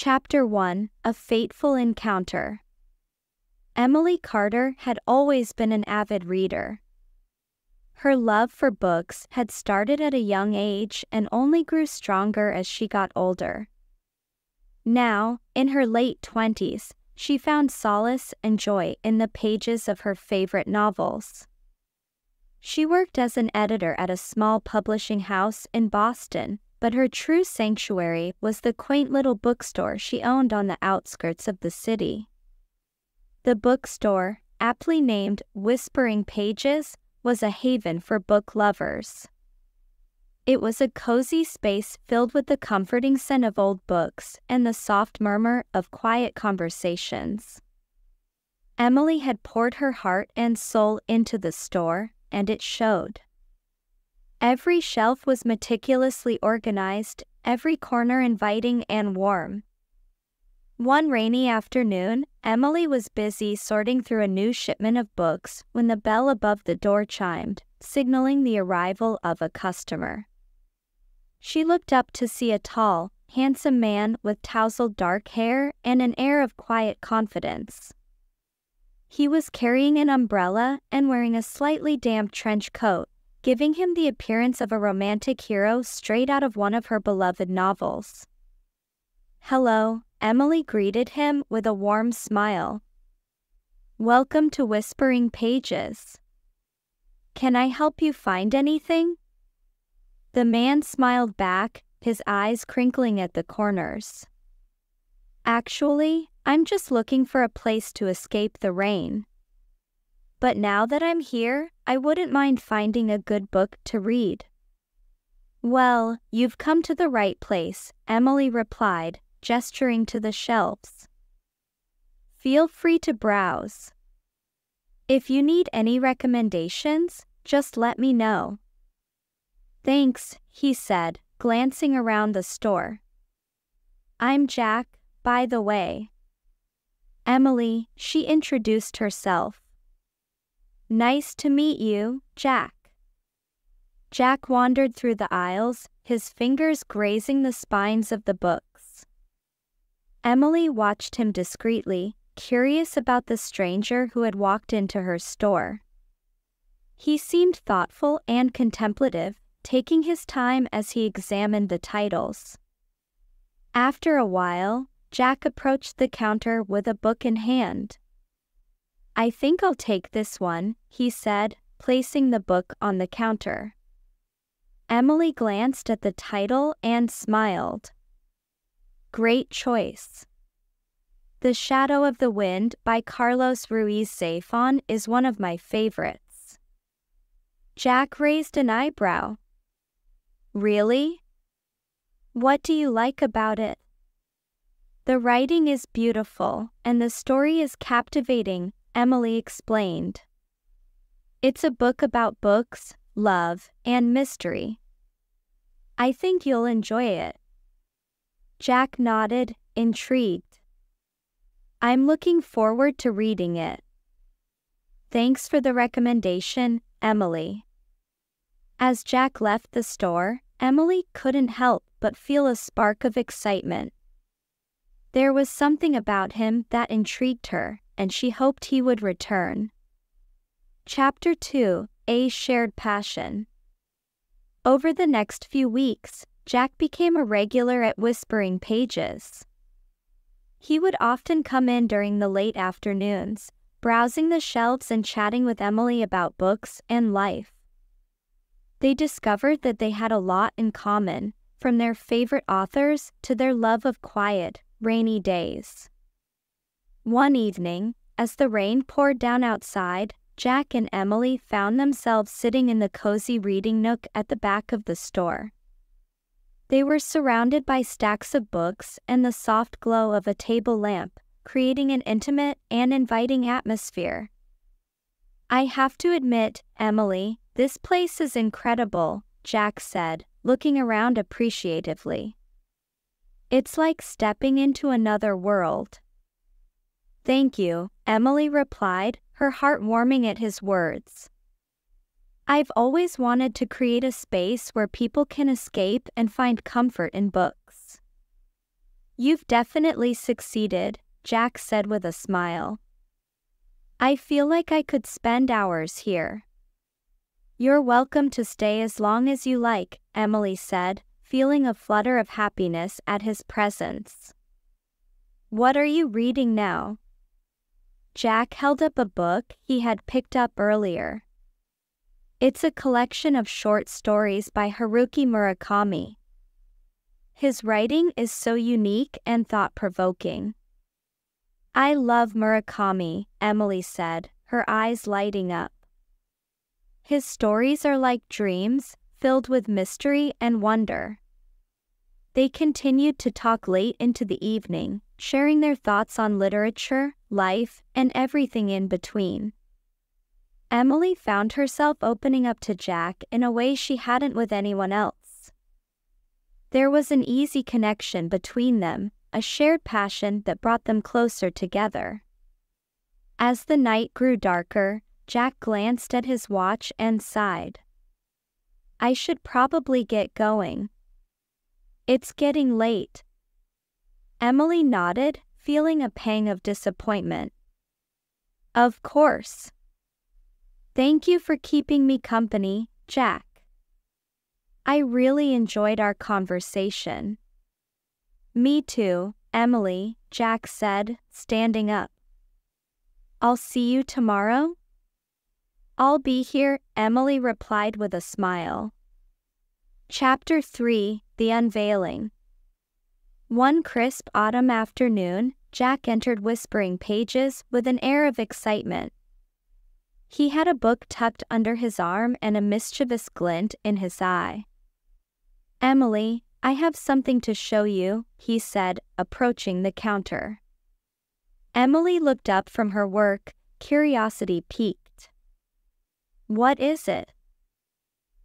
Chapter 1: A Fateful Encounter. Emily Carter had always been an avid reader. Her love for books had started at a young age and only grew stronger as she got older. Now, in her late 20s, she found solace and joy in the pages of her favorite novels. She worked as an editor at a small publishing house in Boston, but her true sanctuary was the quaint little bookstore she owned on the outskirts of the city. The bookstore, aptly named Whispering Pages, was a haven for book lovers. It was a cozy space filled with the comforting scent of old books and the soft murmur of quiet conversations. Emily had poured her heart and soul into the store, and it showed. Every shelf was meticulously organized, every corner inviting and warm. One rainy afternoon, Emily was busy sorting through a new shipment of books when the bell above the door chimed, signaling the arrival of a customer. She looked up to see a tall, handsome man with tousled dark hair and an air of quiet confidence. He was carrying an umbrella and wearing a slightly damp trench coat, giving him the appearance of a romantic hero straight out of one of her beloved novels. "Hello," Emily greeted him with a warm smile. "Welcome to Whispering Pages. Can I help you find anything?" The man smiled back, his eyes crinkling at the corners. "Actually, I'm just looking for a place to escape the rain. But now that I'm here, I wouldn't mind finding a good book to read." "Well, you've come to the right place," Emily replied, gesturing to the shelves. "Feel free to browse. If you need any recommendations, just let me know." "Thanks," he said, glancing around the store. "I'm Jack, by the way." "Emily," she introduced herself. "Nice to meet you, Jack." Jack wandered through the aisles, his fingers grazing the spines of the books. Emily watched him discreetly, curious about the stranger who had walked into her store. He seemed thoughtful and contemplative, taking his time as he examined the titles. After a while, Jack approached the counter with a book in hand. "I think I'll take this one," he said, placing the book on the counter. Emily glanced at the title and smiled. "Great choice. The Shadow of the Wind by Carlos Ruiz Zafón is one of my favorites." Jack raised an eyebrow. "Really? What do you like about it?" "The writing is beautiful, and the story is captivating," Emily explained. "It's a book about books, love, and mystery. I think you'll enjoy it." Jack nodded, intrigued. "I'm looking forward to reading it." "Thanks for the recommendation, Emily." As Jack left the store, Emily couldn't help but feel a spark of excitement. There was something about him that intrigued her, and she hoped he would return. Chapter 2: A Shared Passion. Over the next few weeks, Jack became a regular at Whispering Pages. He would often come in during the late afternoons, browsing the shelves and chatting with Emily about books and life. They discovered that they had a lot in common, from their favorite authors to their love of quiet, rainy days. One evening, as the rain poured down outside, Jack and Emily found themselves sitting in the cozy reading nook at the back of the store. They were surrounded by stacks of books and the soft glow of a table lamp, creating an intimate and inviting atmosphere. "I have to admit, Emily, this place is incredible," Jack said, looking around appreciatively. "It's like stepping into another world." "Thank you," Emily replied, her heart warming at his words. "I've always wanted to create a space where people can escape and find comfort in books." You've definitely succeeded, Jack said with a smile. I feel like I could spend hours here. You're welcome to stay as long as you like, Emily said, feeling a flutter of happiness at his presence. What are you reading now? Jack held up a book he had picked up earlier. It's a collection of short stories by Haruki Murakami. His writing is so unique and thought-provoking. I love Murakami, Emily said, her eyes lighting up. His stories are like dreams, filled with mystery and wonder. They continued to talk late into the evening, sharing their thoughts on literature, life, and everything in between. Emily found herself opening up to Jack in a way she hadn't with anyone else. There was an easy connection between them, a shared passion that brought them closer together. As the night grew darker, Jack glanced at his watch and sighed. I should probably get going. It's getting late. Emily nodded, feeling a pang of disappointment. Of course. Thank you for keeping me company, Jack. I really enjoyed our conversation. Me too, Emily, Jack said, standing up. I'll see you tomorrow? I'll be here, Emily replied with a smile. Chapter 3, The Unveiling. One crisp autumn afternoon, Jack entered Whispering Pages with an air of excitement. He had a book tucked under his arm and a mischievous glint in his eye. Emily, I have something to show you, he said, approaching the counter. Emily looked up from her work, curiosity piqued. What is it?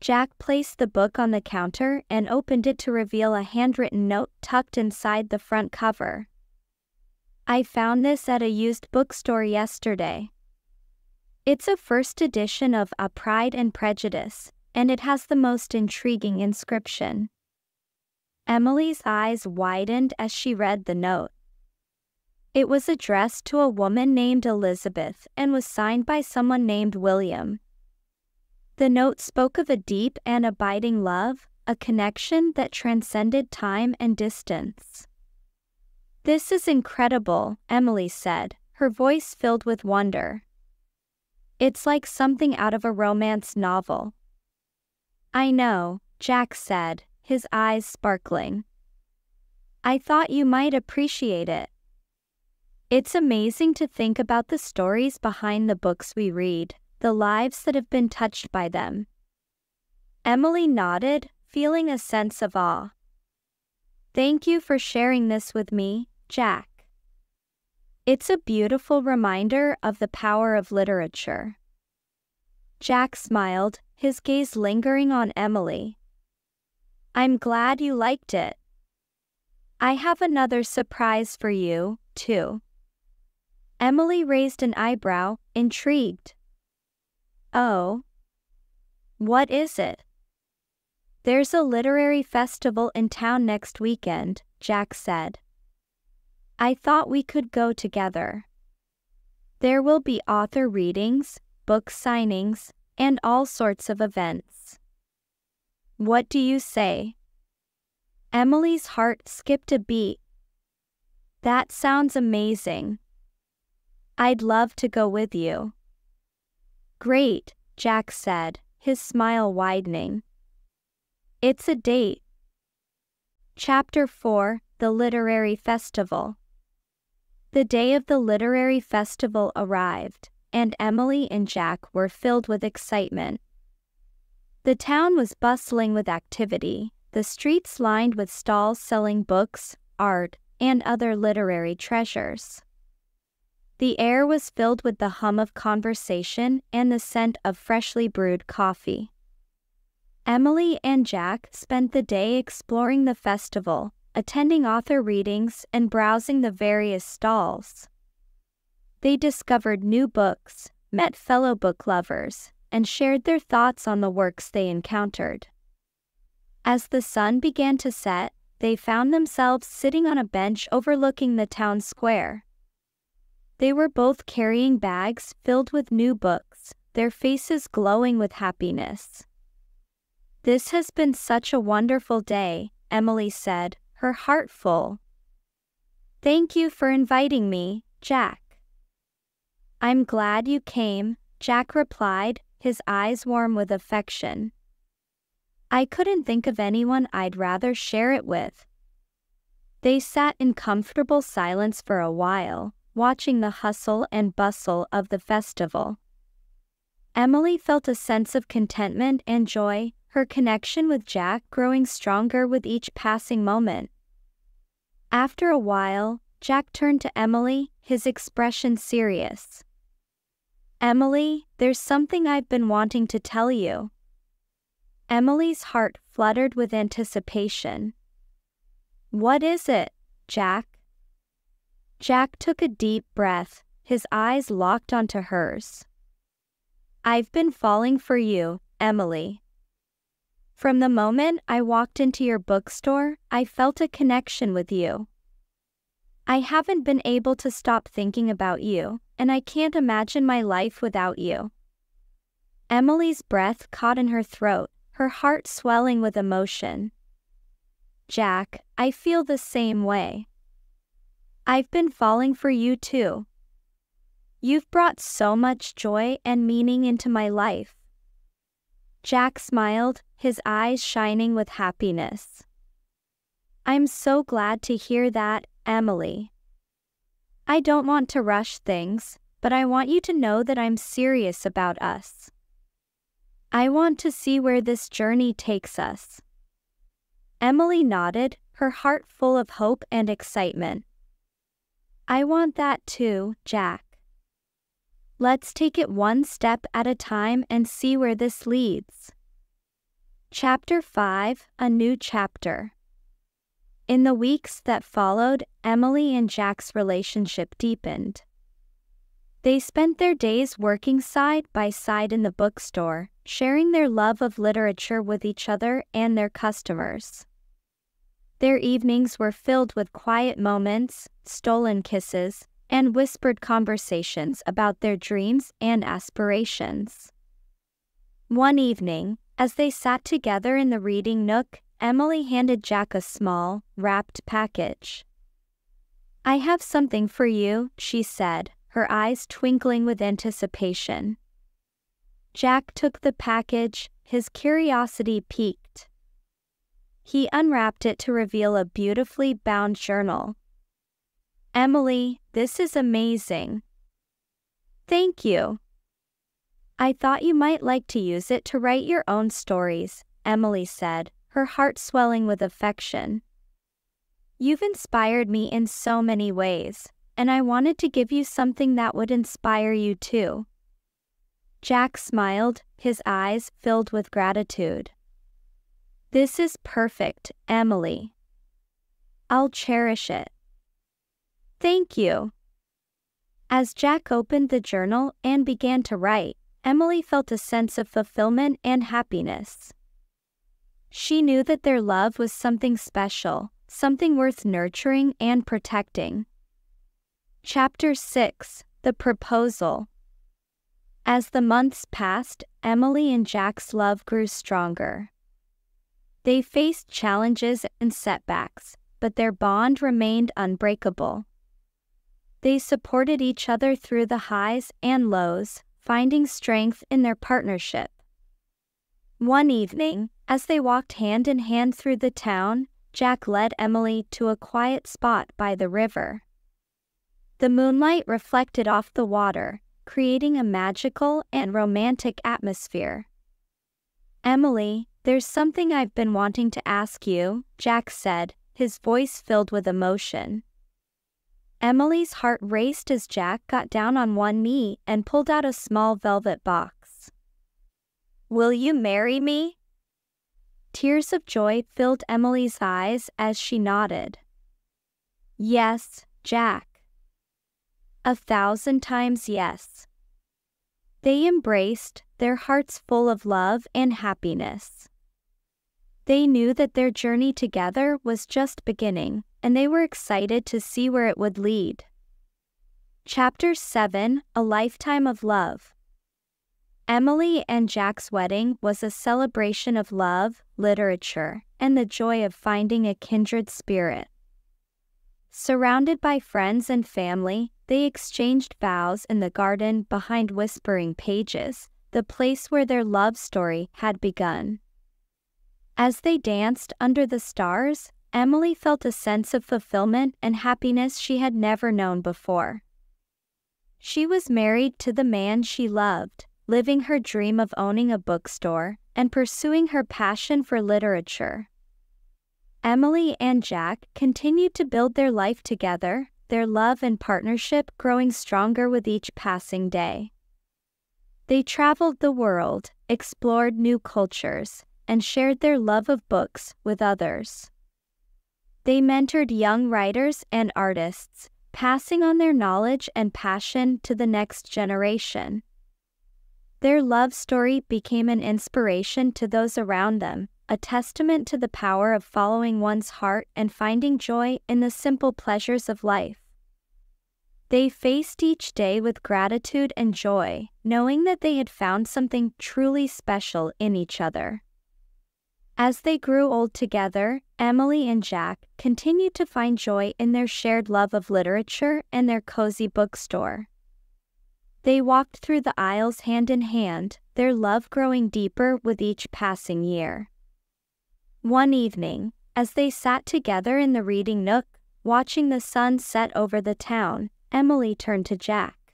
Jack placed the book on the counter and opened it to reveal a handwritten note tucked inside the front cover. I found this at a used bookstore yesterday. It's a first edition of A Pride and Prejudice, and it has the most intriguing inscription. Emily's eyes widened as she read the note. It was addressed to a woman named Elizabeth and was signed by someone named William. The note spoke of a deep and abiding love, a connection that transcended time and distance. This is incredible, Emily said, her voice filled with wonder. It's like something out of a romance novel. I know, Jack said, his eyes sparkling. I thought you might appreciate it. It's amazing to think about the stories behind the books we read, the lives that have been touched by them. Emily nodded, feeling a sense of awe. Thank you for sharing this with me, Jack. It's a beautiful reminder of the power of literature. Jack smiled, his gaze lingering on Emily. I'm glad you liked it. I have another surprise for you, too. Emily raised an eyebrow, intrigued. Oh. What is it? There's a literary festival in town next weekend, Jack said. I thought we could go together. There will be author readings, book signings, and all sorts of events. What do you say? Emily's heart skipped a beat. That sounds amazing. I'd love to go with you. Great, Jack said, his smile widening. It's a date. Chapter 4, The Literary Festival. The day of the literary festival arrived, and Emily and Jack were filled with excitement. The town was bustling with activity, the streets lined with stalls selling books, art, and other literary treasures. The air was filled with the hum of conversation and the scent of freshly brewed coffee. Emily and Jack spent the day exploring the festival, attending author readings and browsing the various stalls. They discovered new books, met fellow book lovers, and shared their thoughts on the works they encountered. As the sun began to set, they found themselves sitting on a bench overlooking the town square. They were both carrying bags filled with new books, their faces glowing with happiness. "This has been such a wonderful day," Emily said, her heart full. "Thank you for inviting me, Jack." "I'm glad you came," Jack replied, his eyes warm with affection. "I couldn't think of anyone I'd rather share it with." They sat in comfortable silence for a while, watching the hustle and bustle of the festival. Emily felt a sense of contentment and joy, her connection with Jack growing stronger with each passing moment. After a while, Jack turned to Emily, his expression serious. "Emily, there's something I've been wanting to tell you." Emily's heart fluttered with anticipation. "What is it, Jack?" Jack took a deep breath, his eyes locked onto hers. "I've been falling for you, Emily. From the moment I walked into your bookstore, I felt a connection with you. I haven't been able to stop thinking about you, and I can't imagine my life without you." Emily's breath caught in her throat, her heart swelling with emotion. "Jack, I feel the same way. I've been falling for you too. You've brought so much joy and meaning into my life." Jack smiled, his eyes shining with happiness. "I'm so glad to hear that, Emily. I don't want to rush things, but I want you to know that I'm serious about us. I want to see where this journey takes us." Emily nodded, her heart full of hope and excitement. "I want that too, Jack. Let's take it one step at a time and see where this leads." Chapter 5: A New Chapter. In the weeks that followed, Emily and Jack's relationship deepened. They spent their days working side by side in the bookstore, sharing their love of literature with each other and their customers. Their evenings were filled with quiet moments, stolen kisses, and whispered conversations about their dreams and aspirations. One evening, as they sat together in the reading nook, Emily handed Jack a small, wrapped package. "I have something for you," she said, her eyes twinkling with anticipation. Jack took the package, his curiosity piqued. He unwrapped it to reveal a beautifully bound journal. "Emily, this is amazing." "Thank you. I thought you might like to use it to write your own stories," Emily said, her heart swelling with affection. "You've inspired me in so many ways, and I wanted to give you something that would inspire you too." Jack smiled, his eyes filled with gratitude. "This is perfect, Emily. I'll cherish it." "Thank you." As Jack opened the journal and began to write, Emily felt a sense of fulfillment and happiness. She knew that their love was something special, something worth nurturing and protecting. Chapter 6: The Proposal. As the months passed, Emily and Jack's love grew stronger. They faced challenges and setbacks, but their bond remained unbreakable. They supported each other through the highs and lows, finding strength in their partnership. One evening, as they walked hand in hand through the town, Jack led Emily to a quiet spot by the river. The moonlight reflected off the water, creating a magical and romantic atmosphere. "Emily, there's something I've been wanting to ask you," Jack said, his voice filled with emotion. Emily's heart raced as Jack got down on one knee and pulled out a small velvet box. "Will you marry me?" Tears of joy filled Emily's eyes as she nodded. "Yes, Jack. 1,000 times yes." They embraced, their hearts full of love and happiness. They knew that their journey together was just beginning, and they were excited to see where it would lead. Chapter 7: A Lifetime of Love. Emily and Jack's wedding was a celebration of love, literature, and the joy of finding a kindred spirit. Surrounded by friends and family, they exchanged vows in the garden behind whispering pages, the place where their love story had begun. As they danced under the stars, Emily felt a sense of fulfillment and happiness she had never known before. She was married to the man she loved, living her dream of owning a bookstore and pursuing her passion for literature. Emily and Jack continued to build their life together, their love and partnership growing stronger with each passing day. They traveled the world, explored new cultures, and shared their love of books with others. They mentored young writers and artists, passing on their knowledge and passion to the next generation. Their love story became an inspiration to those around them, a testament to the power of following one's heart and finding joy in the simple pleasures of life. They faced each day with gratitude and joy, knowing that they had found something truly special in each other. As they grew old together, Emily and Jack continued to find joy in their shared love of literature and their cozy bookstore. They walked through the aisles hand in hand, their love growing deeper with each passing year. One evening, as they sat together in the reading nook, watching the sun set over the town, Emily turned to Jack.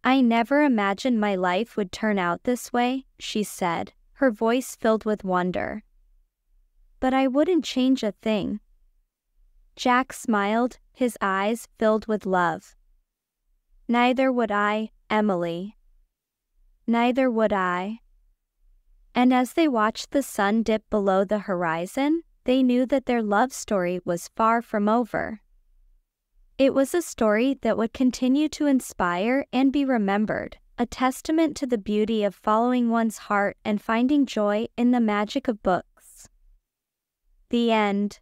"I never imagined my life would turn out this way," she said, her voice filled with wonder. "But I wouldn't change a thing." Jack smiled, his eyes filled with love. "Neither would I, Emily. Neither would I." And as they watched the sun dip below the horizon, they knew that their love story was far from over. It was a story that would continue to inspire and be remembered, a testament to the beauty of following one's heart and finding joy in the magic of books. The end.